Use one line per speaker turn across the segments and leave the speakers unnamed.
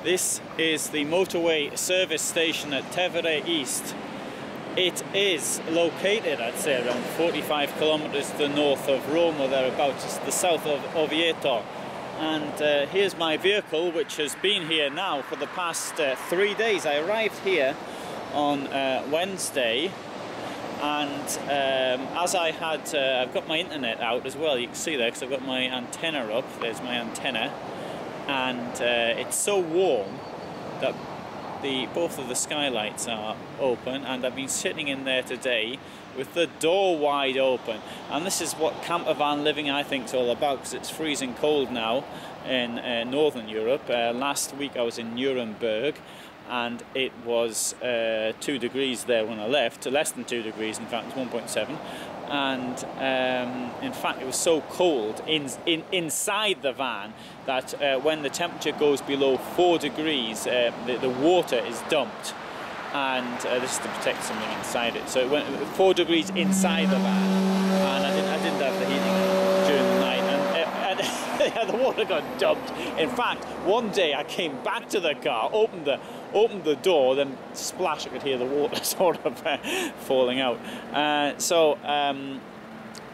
This is the motorway service station at Tevere Est. It is located, I'd say, around 45 kilometers to the north of Rome or thereabouts, just the south of Oviedo. And here's my vehicle, which has been here now for the past 3 days. I arrived here on Wednesday, and as I had, I've got my internet out as well, you can see there, because I've got my antenna up. There's my antenna, and it's so warm that both of the skylights are open, and I've been sitting in there today with the door wide open. And this is what camper van living, I think, is all about, because it's freezing cold now in Northern Europe. Last week I was in Nuremberg, and it was 2 degrees there when I left, less than 2 degrees, in fact, it was 1.7. And in fact, it was so cold inside the van that when the temperature goes below 4 degrees, the water is dumped, and this is to protect something inside it. So it went 4 degrees inside the van, and I didn't have the heating during the night, and the water got dumped. In fact, one day I came back to the car, opened the door, then splash, I could hear the water sort of falling out.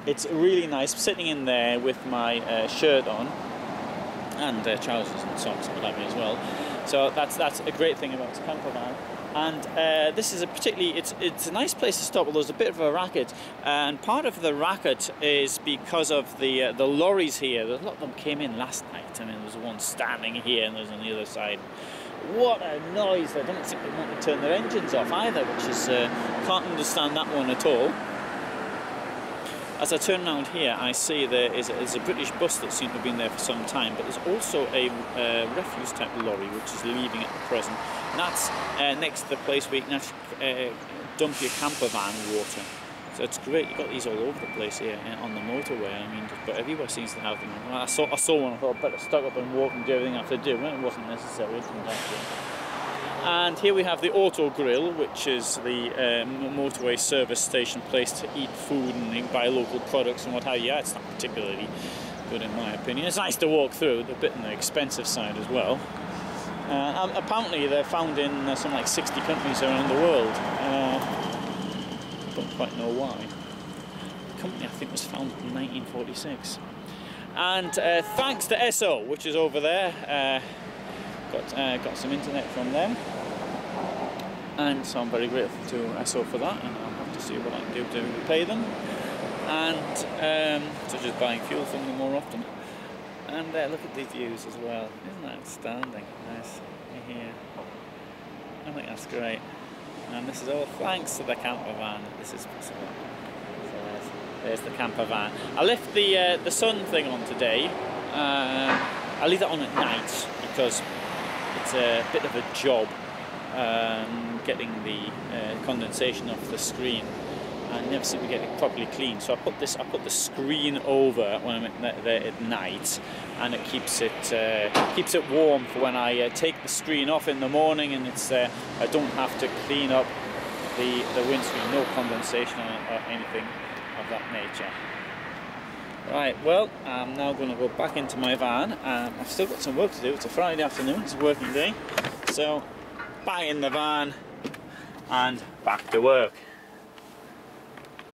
It's really nice sitting in there with my shirt on, and trousers and socks and whatever as well. So that's a great thing about this camper van. And this is it's a nice place to stop, although there's a bit of a racket. And part of the racket is because of the lorries here. A lot of them came in last night, and there was one standing here, and there's on the other side. What a noise! I don't think they want to turn their engines off either, which is can't understand that one at all. As I turn around here, I see there is a British bus that seems to have been there for some time, but there's also a refuse type lorry which is leaving at the present. And that's next to the place where you can actually dump your camper van water. So it's great. You've got these all over the place here on the motorway. I mean, but everywhere seems to have them. Well, I saw one. I thought I'd better stock up and walk and do everything I have to do. Well, it wasn't necessary. It didn't have to. And here we have the Autogrill, which is the motorway service station place to eat food and buy local products and what have you. Yeah, it's not particularly good in my opinion. It's nice to walk through, a bit on the expensive side as well. Apparently they're found in something like 60 countries around the world. Don't quite know why. The company, I think, was founded in 1946. And thanks to Esso, which is over there. Got some internet from them, and so I'm very grateful to Esso for that, and I'll have to see what I can do to repay them, and such as buying fuel from them more often. And look at these views as well. Isn't that outstanding? Nice here. I think that's great. And this is all thanks to the camper van. This is possible. So there's the camper van. I left the sun thing on today. I leave that on at night because it's a bit of a job getting the condensation off the screen. I never seem to get it properly clean, so I put the screen over when I'm there at night, and it keeps it warm for when I take the screen off in the morning, and it's I don't have to clean up the windscreen, no condensation or anything of that nature. Right, well, I'm now going to go back into my van. I've still got some work to do. It's a Friday afternoon, it's a working day. So, back in the van and back to work.